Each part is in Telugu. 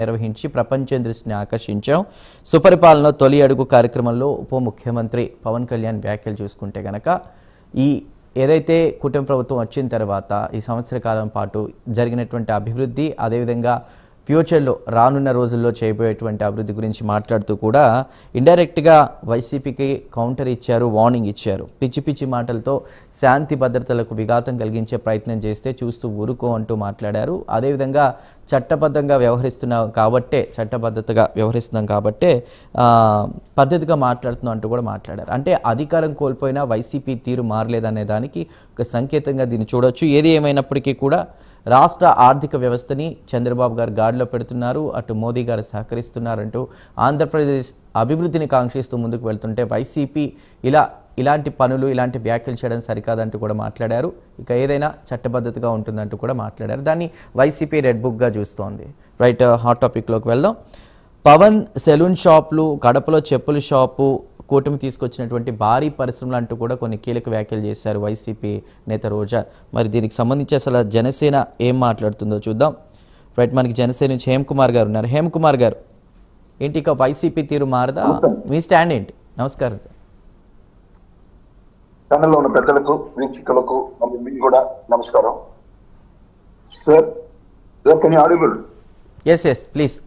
నిర్వహించి ప్రపంచం దృష్టిని ఆకర్షించాం. సుపరిపాలన తొలి అడుగు కార్యక్రమంలో ఉప ముఖ్యమంత్రి పవన్ కళ్యాణ్ వ్యాఖ్యలు చూసుకుంటే గనక ఈ ఏదైతే కుటుంబ ప్రభుత్వం వచ్చిన తర్వాత ఈ సంవత్సర కాలం పాటు జరిగినటువంటి అభివృద్ధి అదేవిధంగా ఫ్యూచర్లో రానున్న రోజుల్లో చేయబోయేటువంటి అభివృద్ధి గురించి మాట్లాడుతూ కూడా ఇండైరెక్ట్గా వైసీపీకి కౌంటర్ ఇచ్చారు, వార్నింగ్ ఇచ్చారు. పిచ్చి పిచ్చి మాటలతో శాంతి భద్రతలకు విఘాతం కలిగించే ప్రయత్నం చేస్తే చూస్తూ ఊరుకో అంటూ మాట్లాడారు. అదేవిధంగా చట్టబద్ధంగా వ్యవహరిస్తున్నాం కాబట్టే పద్ధతిగా మాట్లాడుతున్నాం అంటూ కూడా మాట్లాడారు. అంటే అధికారం కోల్పోయినా వైసీపీ తీరు మారలేదనే దానికి ఒక సంకేతంగా దీన్ని చూడొచ్చు. ఏది ఏమైనప్పటికీ కూడా రాష్ట్ర ఆర్థిక వ్యవస్థని చంద్రబాబు గారు గాడిలో పెడుతున్నారు, అటు మోదీ గారు సహకరిస్తున్నారంటూ ఆంధ్రప్రదేశ్ అభివృద్ధిని కాంక్షిస్తూ ముందుకు వెళ్తుంటే వైసీపీ ఇలాంటి పనులు ఇలాంటి వ్యాఖ్యలు చేయడం సరికాదంటూ కూడా మాట్లాడారు. ఇక ఏదైనా చట్టబద్ధతగా ఉంటుందంటూ కూడా మాట్లాడారు. దాన్ని వైసీపీ రెడ్ బుక్గా చూస్తోంది. రైట్, హాట్ టాపిక్లోకి వెళ్దాం. పవన్ సెలూన్ షాపులు, కడపలో చెప్పుల షాపు, కూటమి తీసుకొచ్చినటువంటి భారీ పరిశ్రమలు అంటూ కూడా కొన్ని కీలక వ్యాఖ్యలు చేశారు వైసీపీ నేత రోజా. మరి దీనికి సంబంధించి అసలు జనసేన ఏం మాట్లాడుతుందో చూద్దాం. రైట్, మనకి జనసేన నుంచి హేమ్ కుమార్ గారు ఉన్నారు. హేమ్ కుమార్ గారు, ఏంటి ఇక వైసీపీ తీరు మారదా? మీ స్టాండ్ ఏంటి? నమస్కారం సార్. ఛానల్లో ఉన్న పెద్దలకు, వీక్షకులకు మీకు కూడా నమస్కారం sir. Can you audible? Yes please.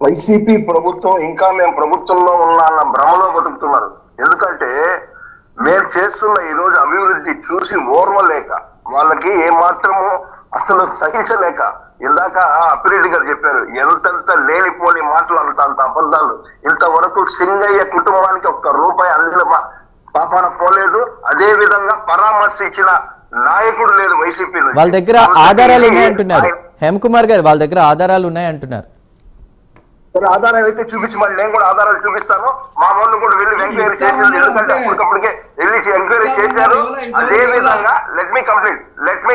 YCP ప్రభుత్వం ఇంకా మేము ప్రభుత్వంలో ఉన్న భ్రమలో బతుకుతున్నారు. ఎందుకంటే మేము చేస్తున్న ఈ రోజు అభివృద్ధి చూసి ఓర్వలేక, వాళ్ళకి ఏమాత్రము అసలు సహించలేక, ఇందాక అప్పిరెడ్డి గారు చెప్పారు, ఎంతెంత లేనిపోని మాటలు, అంత అబద్ధాలు. ఇంతవరకు సింగయ్య కుటుంబానికి ఒక్క రూపాయి అందిన పాపాన పోలేదు. అదే విధంగా పరామర్శ ఇచ్చిన నాయకుడు లేదు వైసీపీ. వాళ్ళ దగ్గర ఆధారాలు ఉన్నాయంటున్నారు హేమ్ కుమార్ గారు, వాళ్ళ దగ్గర ఆధారాలు ఉన్నాయంటున్నారు. ఆధారం అయితే చూపించమని నేను కూడా ఆధారాలు చూపిస్తాను. మా వాళ్ళు కూడా వెళ్ళి ఎంక్వైరీ చేశారు, ఎందుకంటే అప్పటికప్పటికే వెళ్ళి ఎంక్వైరీ చేశారు. అదే విధంగా లెట్ మీ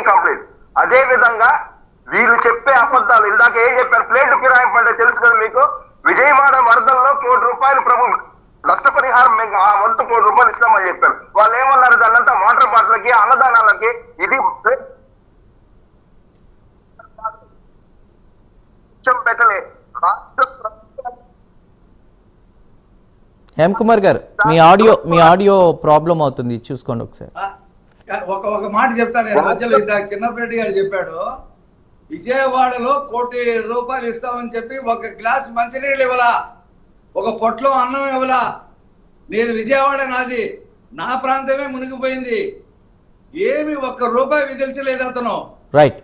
కంప్లీట్. అదే విధంగా వీళ్ళు చెప్పే అబద్ధాలు, ఇందాక ఏం చెప్పారు, ప్లేట్ ఫిరాయింపు అంటే తెలుసు కదా మీకు. విజయవాడ వరదల్లో ₹1 కోటి నష్టపరిహారం మేము ఆ వంతు ₹1 ఇస్తామని చెప్పారు. వాళ్ళు ఏమన్నారు, దాన్నంతా వాటర్ బాటిల్కి, అన్నదానాలకి, ఇది పెట్టలే. హేమ్ కుమార్ గారు, మీ ఆడియో ప్రాబ్లం అవుతుంది, చూసుకోండి ఒకసారి. ఒక మాట చెప్తాను. మధ్యలో చిన్నపరెడ్డి గారు చెప్పాడు, విజయవాడలో ₹1 కోటి ఇస్తామని చెప్పి ఒక గ్లాస్ మంచినీళ్ళు ఇవ్వలా, ఒక పొట్లో అన్నం ఇవ్వలా. నేను విజయవాడ నాది, నా ప్రాంతమే మునిగిపోయింది, ఏమి ₹1 విధించలేదు అతను. రైట్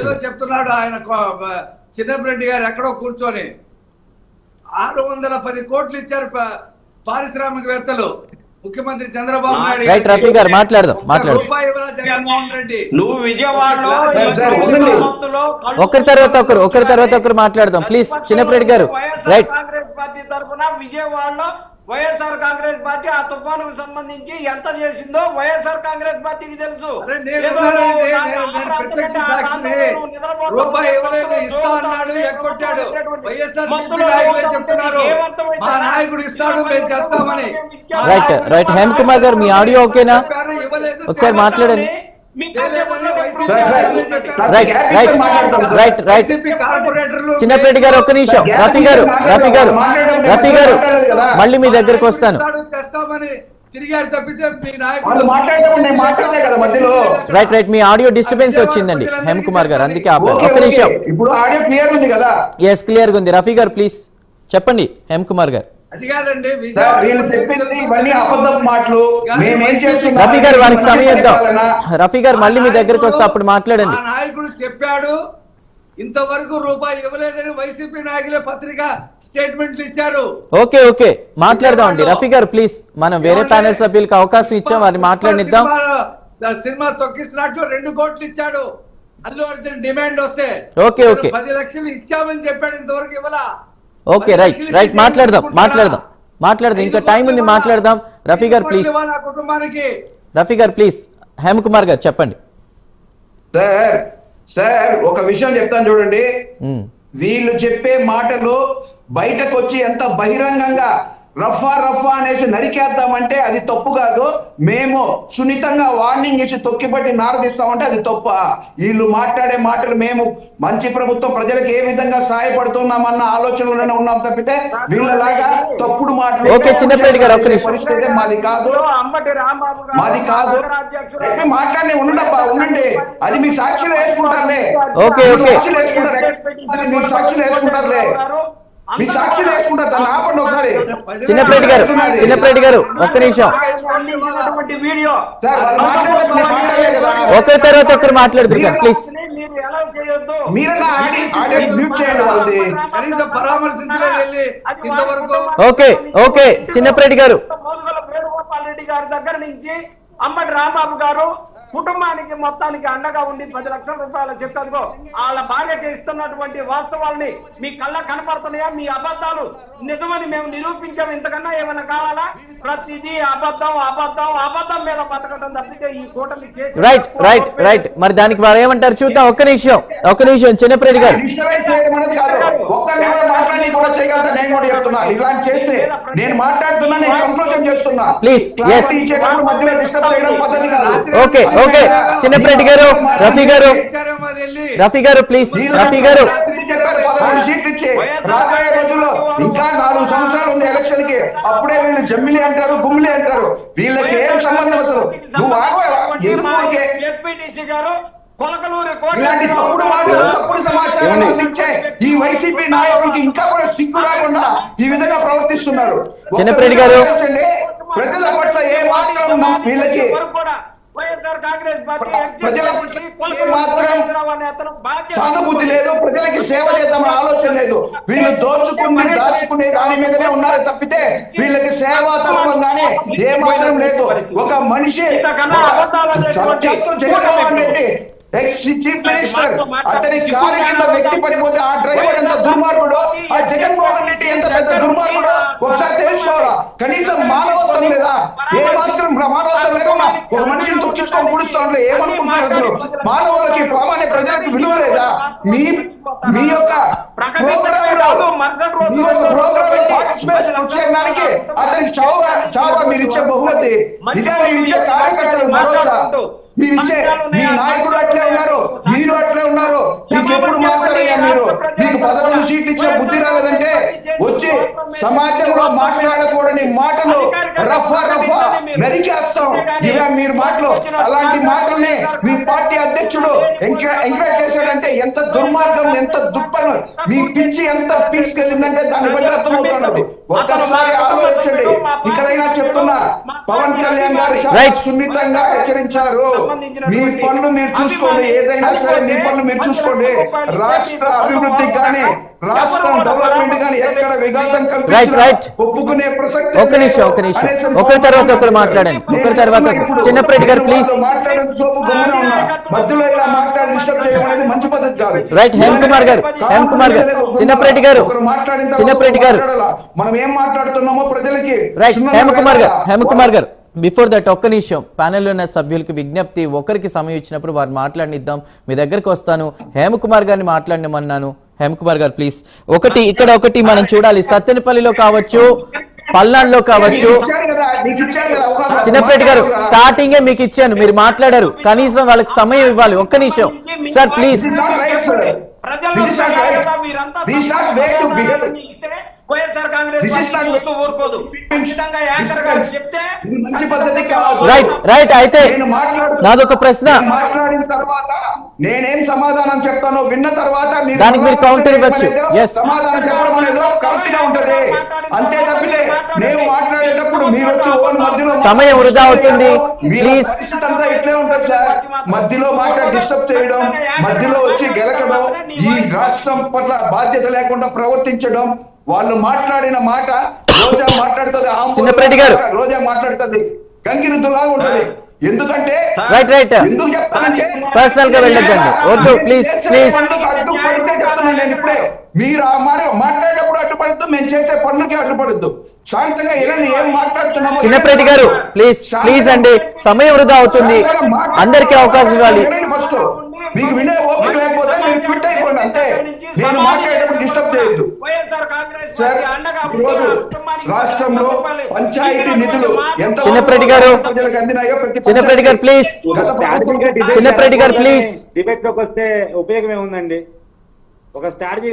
ఏదో చెప్తున్నాడు ఆయన. చిన్నపరెడ్డి గారు ఎక్కడో కూర్చొని 610 కోట్లు ఇచ్చారు పారిశ్రామికవేత్తలు ముఖ్యమంత్రి చంద్రబాబు నాయుడు. రైట్, రఫీ గారు మాట్లాడదాం. జగన్మోహన్ రెడ్డి, నువ్వు విజయవాడలో ఒకరి తర్వాత ఒకరు మాట్లాడదాం ప్లీజ్. చిన్నపరెడ్డి గారు, రైట్. కాంగ్రెస్ పార్టీ తరఫున విజయవాడలో వైఎస్ఆర్ కాంగ్రెస్ పార్టీ ఆ తుఫానుకు సంబంధించి ఎంత చేసిందో వైఎస్ఆర్ కాంగ్రెస్ పార్టీకి తెలుసు. రూపాయి ఇవ్వలేదు, ఇస్తా అన్నాడు, ఎక్కొట్టాడు. వైఎస్ఆర్ నాయకులే చెప్తున్నారు మా నాయకుడు ఇస్తాడు, మేము చేస్తామని. రైట్ హేమ్ కుమార్ గారు, మీ ఆడియో ఓకేనా? ఒకసారి మాట్లాడండి. రైట్ చిన్నపరెడ్డి గారు, ఒక్క నిమిషం. రఫీ గారు మళ్ళీ మీ దగ్గరకు వస్తాను. రైట్ మీ ఆడియో డిస్టర్బెన్స్ వచ్చిందండి హేమ్ కుమార్ గారు, అందుకే ఒక్క నిమిషం. ఎస్, క్లియర్ గా ఉంది. రఫీ గారు ప్లీజ్ చెప్పండి. హేమ్ కుమార్ గారు, అది కాదండి, రఫీ గారు వారికి సమయం ఇద్దాం. రఫీ గారు మళ్ళీ మీ దగ్గరకు వస్తే అప్పుడు మాట్లాడండి. నాయకుడు చెప్పాడు, ఇంతవరకు రూపాయి ఇవ్వలేదని వైసీపీ నాయకులే పత్రిక స్టేట్మెంట్లు ఇచ్చారు. ఓకే మాట్లాడదాం అండి. రఫీ గారు ప్లీజ్, మనం వేరే ప్యానెల్ సభ్యులకు అవకాశం ఇచ్చాం, వారిని మాట్లాడిద్దాం. సినిమా తొక్కిస్తున్నట్లు 2 కోట్లు ఇచ్చాడు అల్లు అర్జున్ డిమాండ్ వస్తే. ఓకే 10 లక్షలు ఇచ్చామని చెప్పాడు, ఇంతవరకు ఇవ్వలా. ఓకే రైట్ మాట్లాడదాం. ఇంకా టైం ఉంది, మాట్లాడదాం. రఫీ గారు ప్లీజ్. రఫీ గారు ప్లీజ్. హేమ్ కుమార్ గారు చెప్పండి. సార్ ఒక విషయం చెప్తాను చూడండి. వీళ్ళు చెప్పే మాటలు బయటకు వచ్చి ఎంత బహిరంగంగా రఫా అనేసి నరికేద్దామంటే అది తప్పు కాదు. మేము సున్నితంగా వార్నింగ్ ఇచ్చి తొక్కిపట్టి నారదీస్తామంటే అది తప్ప. వీళ్ళు మాట్లాడే మాటలు మేము మంచి ప్రభుత్వం ప్రజలకు ఏ విధంగా సహాయపడుతున్నామన్న ఆలోచనలోనే ఉన్నాం తప్పితే వీళ్ళలాగా తప్పుడు మాటలు పరిస్థితి మాది కాదు. మాట్లాడి ఉండండి, అది మీ సాక్షిలో వేసుకుంటారులే. సాక్షిలో వేసుకుంటారులే, మీ సాక్షిలో వేసుకుంటారు. దాన్ని ఆపండి ఒకసారి. చిన్నప్రెడ్డి గారు ఒక్క నిమిషం. ఒకరి తర్వాత ఒకరు మాట్లాడుతున్నారు ప్లీజ్. మీరన్నా మ్యూట్ చేయండి. ఓకే చిన్నప్రెడ్డి గారు. వేణుగోపాల్ రెడ్డి గారి దగ్గర నుంచి అంబటి రాంబాబు గారు కుటుంబానికి మొత్తానికి అండగా ఉండి 10 లక్షల రూపాయలు చెప్తాదిగో వాళ్ళ భార్యకి ఇస్తున్నటువంటి వాస్తవాల్ని మీ కళ్ళ కనపడుతున్నాయా? మీ అబద్ధాలు నిజమని మేము నిరూపించాము. ఇంతకన్నా ఏమైనా కావాలా? ప్రతిదీ అబద్ధం మీద బతకడం తప్పితే ఈ కూటమి చేసి రైట్. మరి దానికి వారు ఏమంటారు చూద్దాం. ఒక్క నిమిషం చిన్నప్రెడ్డి గారు. ప్లీజ్ ఓకే చిన్నప్రెడ్డి గారు. రఫీ గారు ప్లీజ్. రఫీ గారు రాబోయే రోజుల్లో ఇంకా 4 సంవత్సరాలు ఉంది ఎలక్షన్ కి. అప్పుడే వీళ్ళు జమ్మిలి అంటారు, గుమ్మిలి అంటారు. వీళ్ళకి ఏం సంబంధం అసలు? నువ్వు ఇలాంటి తప్పుడు మాటలు, తప్పుడు సమాచారం అందించే ఈ వైసీపీ నాయకులకి ఇంకా కూడా సిగ్గు రాకుండా ఈ విధంగా ప్రవర్తిస్తున్నారు. చిన్నప్రెడ్డి గారు ప్రజల పట్ల ఏ మాత్రం వీళ్ళకి సానుభూతి లేదు, ప్రజలకి సేవ చేద్దామని ఆలోచన లేదు. వీళ్ళు దాచుకునే దాని మీదనే ఉన్నారు తప్పితే వీళ్ళకి సేవా తత్వం కానీ ఏ మాత్రం లేదు. ఒక మనిషి Jaganmohan Reddy ex chief minister, అతని కారు కింద వ్యక్తి పడిపోతే ఆ డ్రైవర్ ఎంత దుర్మార్గుడు, ఆ జగన్మోహన్ రెడ్డి ఎంత పెద్ద దుర్మార్గుడు ఒకసారి తెలుసుకోవాలా. కనీసం మానవత్వం లేదా? ఏ మాత్రం మానవత్వం లేకుండా ఒక మనిషిని తొక్కించుకొని కూడుస్తూ ఏమనుకుంటున్నారు అసలు? మానవులకి ప్రామాణ్య ప్రజలకు విలువ లేదా? మీ యొక్క ప్రోగ్రామ్ పార్టిసిపేషన్ వచ్చేదానికి అతనికి చావా మీరు ఇచ్చే బహుమతి ఇదే. మీరు ఇచ్చే కార్యకర్తలు భరోసా, మీరిచ్చే మీ నాయకుడు అట్లే ఉన్నారు, మీరు అట్లే ఉన్నారు. మీకు ఎప్పుడు మాట్లాడయ్యా? మీకు 11 సీట్లు ఇచ్చే బుద్ధి రాలేదంటే వచ్చి సమాజంలో మాట్లాడకూడని మాటలు రఫా నరికేస్తాం ఇవే మీరు మాటలు. అలాంటి మాటల్ని మీ పార్టీ అధ్యక్షుడు ఎంకరేజ్ చేశాడంటే ఎంత దుర్మార్గం, ఎంత దుప్పను, మీ పిచ్చి ఎంత పీసుకెళ్ళిందంటే దాన్ని బట్టి అర్థమవుతున్నది. ఒక్కసారి ఆలోచించండి. ఇకనైనా చెప్తున్నా, పవన్ కళ్యాణ్ గారు చాలా సున్నితంగా హెచ్చరించారు. మీ పనులు మీరు చూసుకోండి, ఏదైనా సరే మీ పనులు మీరు చూసుకోండి. రాష్ట్ర అభివృద్ధి కానీ రాష్ట్రం డెవలప్మెంట్ కానీ ఎక్కడ విఘాతం ఒప్పుకునే ప్రసక్తి. ఒక నిమిషం ఒకరి తర్వాత ఒకరు మాట్లాడండి. చిన్నప్రెడ్డి గారు ప్లీజ్. మాట్లాడడం సోపు గమ్మున ఉన్నా, మధ్యలో ఇలా మాట్లాడి డిస్టర్బ్ చేయడం అనేది మంచి పద్ధతి కాదు. రైట్. హేమకుమార్ గారు చిన్నప్రెడ్డి గారు మనం ఏం మాట్లాడుతున్నామో ప్రజలకి. రైట్. హేమకుమార్ గారు బిఫోర్ దట్ ఒక్క నిమిషం. ప్యానెల్లో ఉన్న సభ్యులకి విజ్ఞప్తి, ఒకరికి సమయం ఇచ్చినప్పుడు వారు మాట్లాడిద్దాం. మీ దగ్గరకు వస్తాను. హేమకుమార్ గారిని మాట్లాడమన్నాను. హేమకుమార్ గారు ప్లీజ్. ఒకటి మనం చూడాలి. సత్తెనపల్లిలో కావచ్చు, పల్నాడులో కావచ్చు. చిన్నప్రెడ్డి గారు స్టార్టింగే మీకు ఇచ్చాను, మీరు మాట్లాడారు. కనీసం వాళ్ళకి సమయం ఇవ్వాలి. ఒక్క నిమిషం సార్ ప్లీజ్. వైఎస్ఆర్ కాంగ్రెస్ ఊరుకోదు. రైట్. అయితే నాదొక ప్రశ్న. మాట్లాడిన తర్వాత నేనేం సమాధానం చెప్తానో విన్న తర్వాత దానికి మీరు కౌంటర్ ఇవ్వచ్చు. సమాధానం చెప్పడం అనేది కరెక్ట్ గా ఉంటది. అంతే తప్పితే నేను మాట్లాడేటప్పుడు మీరు వచ్చి మధ్యలో సమయం వృధా అవుతుంది. ప్లీజ్. అంతా ఇట్లే ఉంటుంది సార్. మధ్యలో మాట్లాడి డిస్టర్బ్ చేయడం, మధ్యలో వచ్చి గెలకడం, ఈ రాష్ట్రం పట్ల బాధ్యత లేకుండా ప్రవర్తించడం. వాళ్ళు మాట్లాడిన మాట రోజా మాట్లాడుతుంది, చిన్నప్రెడ్డి గారు రోజా మాట్లాడుతుంది, గంగిరుద్దులాగా ఉంటది. ఎందుకంటే ఎందుకు చెప్తానంటే పర్సనల్ గా వెళ్ళొద్దండి, వద్దు ప్లీజ్. అడ్డుపడితే చెప్తున్నాను నేను ఇప్పుడే. మీరు ఆ మాట్లాడేటప్పుడు అడ్డుపడద్దు, మేము చేసే పనులకి అడ్డుపడద్దు. శాంతంగా ఏనండి ఏం మాట్లాడుతున్నాము. చిన్నప్రెడ్డి గారు ప్లీజ్ అండి, సమయం వృధా అవుతుంది. అందరికీ అవకాశం ఇవ్వాలి. ఫస్ట్ మీకు వినే ఓపిక లేకపోతే మీరు ట్విట్ అయిపోండి అంతే. నేను మాట్లాడేటప్పుడు డిస్టర్బ్ చేయొద్దు సార్. ఈరోజు రాష్ట్రంలో పంచాయతీ నిధులు ఎంత చిన్నప్రెడ్డి గారు, ప్రజలకు అందినాయో చిన్నప్రెడ్డి గారు ప్లీజ్, చిన్నప్రెడ్డి గారు ప్లీజ్. డిబేట్ లోకి వస్తే ఉపయోగం ఏముందండి? ఒక స్ట్రాటజీ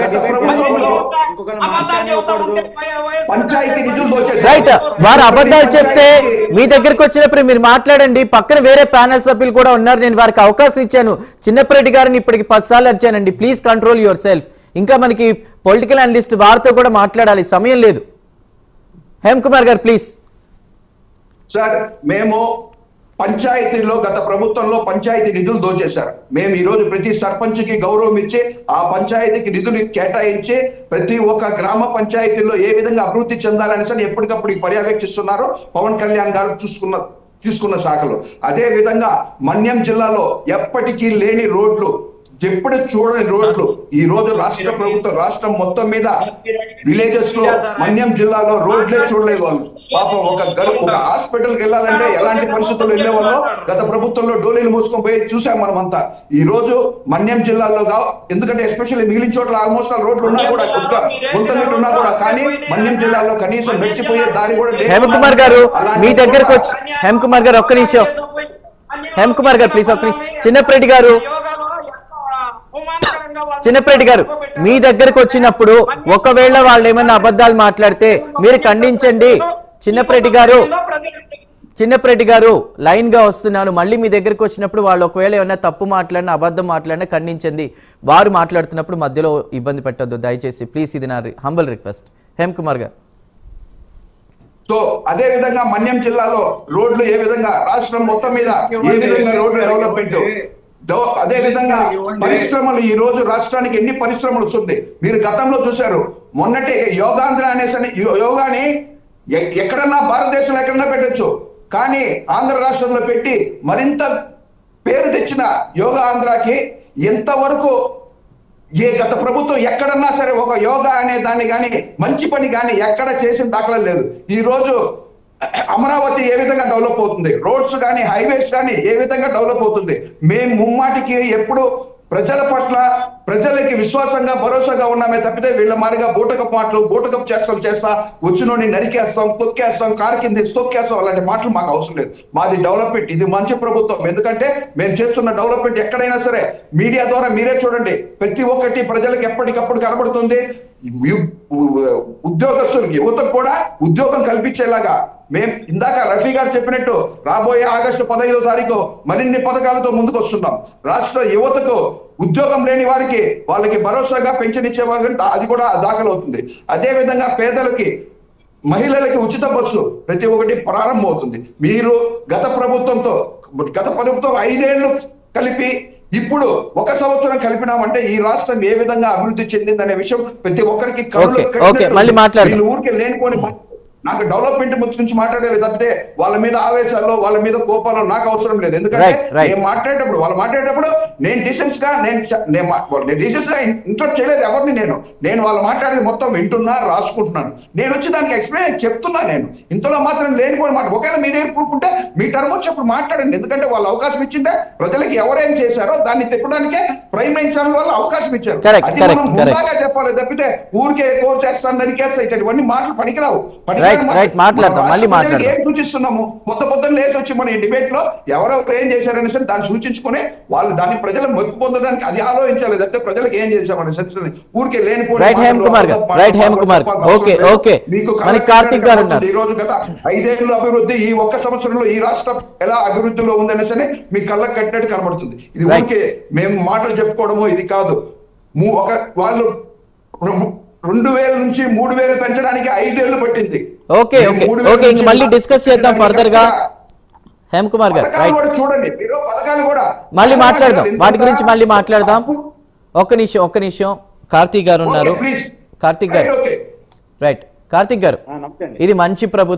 పంచాయతీ నిధులు రైట్. వారు అబద్ధాలు చెప్తే మీ దగ్గరకు వచ్చినప్పుడు మీరు మాట్లాడండి. పక్కన వేరే ప్యానెల్ సభ్యులు కూడా ఉన్నారు, నేను వారికి అవకాశం ఇచ్చాను. చిన్నప్రెడ్డి గారిని ఇప్పటికి 10 సార్లు వచ్చానండి. Please control your self. ఇంకా మనకి పొలిటికల్ అనలిస్ట్ వారితో కూడా మాట్లాడాలి, సమయం లేదు. హేమ్ కుమార్ గారు ప్లీజ్. సార్, మేము పంచాయతీలో గత ప్రభుత్వంలో పంచాయతీ నిధులు దోచేశారు. మేము ఈ రోజు ప్రతి సర్పంచ్కి గౌరవం ఇచ్చి ఆ పంచాయతీకి నిధులు కేటాయించి ప్రతి ఒక్క గ్రామ పంచాయతీలో ఏ విధంగా అభివృద్ధి చెందాలనేసి ఎప్పటికప్పుడు పర్యవేక్షిస్తున్నారో పవన్ కళ్యాణ్ గారు తీసుకున్న శాఖలు. అదే విధంగా మన్యం జిల్లాలో ఎప్పటికీ లేని రోడ్లు, ఎప్పుడు చూడని రోడ్లు ఈ రోజు రాష్ట్ర ప్రభుత్వం రాష్ట్రం మొత్తం మీద విలేజెస్ లో మన్యం జిల్లాలో రోడ్లే చూడలేదు వాళ్ళు. పాపం ఒక హాస్పిటల్కి వెళ్ళాలంటే ఎలాంటి పరిస్థితులు వెళ్ళేవాళ్ళో గత ప్రభుత్వంలో డోలీలు మూసుకొని పోయి చూసాం మనమంతా. ఈ రోజు మన్యం జిల్లాలో ఎందుకంటే ఎస్పెషల్లీ మిగిలిన చోట్ల ఆల్మోస్ట్ రోడ్లు ఉన్నా కూడా కొద్దిగా గుంతగిట్టు ఉన్నా కూడా, కానీ మన్యం జిల్లాలో కనీసం నడిచిపోయే దారి కూడా లేదు. హేమ్ కుమార్ గారు మీ దగ్గరకు వచ్చి, హేమ్ కుమార్ గారు ఒక్క నిమిషం, హేమ్ కుమార్ గారు ప్లీజ్ ఒక్క నిమిషం. చిన్నప్రెడ్డి గారు, చిన్నప్రెడ్డి గారు మీ దగ్గరకు వచ్చినప్పుడు ఒకవేళ వాళ్ళు ఏమైనా అబద్ధాలు మాట్లాడితే మీరు ఖండించండి. చిన్నప్రెడ్డి గారు లైన్ గా వస్తున్నాను. మళ్ళీ మీ దగ్గరకు వచ్చినప్పుడు వాళ్ళు ఒకవేళ ఏమైనా తప్పు మాట్లాడినా అబద్ధం మాట్లాడినా ఖండించండి. వారు మాట్లాడుతున్నప్పుడు మధ్యలో ఇబ్బంది పెట్టొద్దు దయచేసి ప్లీజ్. ఇది నా హంబల్ రిక్వెస్ట్. హేమ్ కుమార్ గారు. సో అదే విధంగా మన్యం జిల్లాలో రోడ్లు ఏ విధంగా రాష్ట్రం మొత్తం మీద ఏ విధంగా రోడ్లు డెవలప్మెంట్, అదే విధంగా పరిశ్రమలు ఈ రోజు రాష్ట్రానికి ఎన్ని పరిశ్రమలు వస్తుంది మీరు గతంలో చూశారు. మొన్నటి యోగాంధ్ర అనేసి యోగాని ఎక్కడన్నా భారతదేశంలో ఎక్కడన్నా పెట్టచ్చు, కానీ ఆంధ్ర రాష్ట్రంలో పెట్టి మరింత పేరు తెచ్చిన యోగా ఆంధ్రాకి ఎంతవరకు గత ప్రభుత్వం ఎక్కడన్నా సరే ఒక యోగా అనే దాన్ని కానీ మంచి పని కానీ ఎక్కడ చేసిన దాఖలా లేదు. ఈ రోజు అమరావతి ఏ విధంగా డెవలప్ అవుతుంది, రోడ్స్ కానీ హైవేస్ కానీ ఏ విధంగా డెవలప్ అవుతుంది. మేము ముమ్మాటికి ఎప్పుడు ప్రజల పట్ల ప్రజలకి విశ్వాసంగా భరోసాగా ఉన్నామే తప్పితే వీళ్ళ మారిగా బూటకపు మాటలు బూటకపు చేస్తా వచ్చినోని నరికేస్తాం, తొక్కేస్తాం, కారు కింద తొక్కేస్తాం అలాంటి మాటలు మాకు అవసరం లేదు. మాది డెవలప్మెంట్, ఇది మంచి ప్రభుత్వం. ఎందుకంటే మేము చేస్తున్న డెవలప్మెంట్ ఎక్కడైనా సరే మీడియా ద్వారా మీరే చూడండి, ప్రతి ఒక్కటి ప్రజలకు ఎప్పటికప్పుడు కనబడుతుంది. ఉద్యోగస్తులకు యువతకు కూడా ఉద్యోగం కల్పించేలాగా మేము ఇందాక రఫీ గారు చెప్పినట్టు రాబోయే ఆగస్టు 15వ తారీఖు మరిన్ని పథకాలతో ముందుకు వస్తున్నాం. రాష్ట్ర యువతకు ఉద్యోగం లేని వారికి వాళ్ళకి భరోసాగా పెన్షన్ ఇచ్చే వారికి అది కూడా దాఖలవుతుంది. అదే విధంగా పేదలకి మహిళలకి ఉచిత బస్సు ప్రతి ఒక్కటి ప్రారంభం అవుతుంది. మీరు గత ప్రభుత్వం 5 ఏళ్ళు కలిపి ఇప్పుడు 1 సంవత్సరం కలిపినామంటే ఈ రాష్ట్రం ఏ విధంగా అభివృద్ధి చెందిందనే విషయం ప్రతి ఒక్కరికి ఊరికే లేనిపోని నాకు డెవలప్మెంట్ గురించి మాట్లాడేది తప్పితే వాళ్ళ మీద ఆవేశాల్లో వాళ్ళ మీద కోపాలు నాకు అవసరం లేదు. ఎందుకంటే నేను వాళ్ళు మాట్లాడేటప్పుడు నేను డిసెన్స్ గా ఇంటరప్ట్ చేయలేదు ఎవరిని. నేను వాళ్ళు మాట్లాడేది మొత్తం వింటున్నా, రాసుకుంటున్నాను. నేను వచ్చి దానికి ఎక్స్ప్లెయిన్ చెప్తున్నా. నేను ఇంతలో మాత్రం లేనిపోయిన మాట ఒకవేళ మీ దగ్గర కూడుకుంటే మీ టర్మ్ వచ్చినప్పుడు మాట్లాడండి. ఎందుకంటే వాళ్ళు అవకాశం ఇచ్చిందే ప్రజలకు ఎవరేం చేశారో దాన్ని చెప్పడానికే ప్రైమ్ లైన్ ఛానల్ వాళ్ళు అవకాశం ఇచ్చారు. అది మనం ముందుగా చెప్పాలి తప్పితే ఊరికే కోర్ చేస్తాను నరికేస్తా ఇటువంటి మాటలు పనికిరావు. ఏం సూచిస్తున్నాము పొద్దున్న లేచి వచ్చి మన డిబేట్ లో ఎవరెవరు ఏం చేశారని సరే దాన్ని సూచించుకుని వాళ్ళు దాన్ని ప్రజలు మెప్పు పొందడానికి అది ఆలోచించాలి తప్పితే ప్రజలకు ఏం చేశామని సరే ఊరికే లేనిపోయి ఈ రోజు గత 5 ఏళ్ళు అభివృద్ధి ఈ 1 సంవత్సరంలో ఈ రాష్ట్రం ఎలా అభివృద్ధిలో ఉందనే సరే మీ కళ్ళకు కట్టినట్టు కనబడుతుంది. ఇది ఊరికే మేము మాటలు చెప్పుకోవడము ఇది కాదు. వాళ్ళు 2000 నుంచి 3000 పెంచడానికి 5 ఏళ్ళు పట్టింది. మళ్ళీ డిస్కస్ చేద్దాం ఫర్దర్ గా. హేమ్ కుమార్ గారు చూడండి, మీరు పథకాలు కూడా మళ్ళీ మాట్లాడదాం, వాటి గురించి మళ్ళీ మాట్లాడదాం. ఒక్క నిమిషం కార్తీక్ గారు ఉన్నారు. కార్తీక్ గారు రైట్. కార్తీక్ గారు ఇది మంచి ప్రభుత్వం.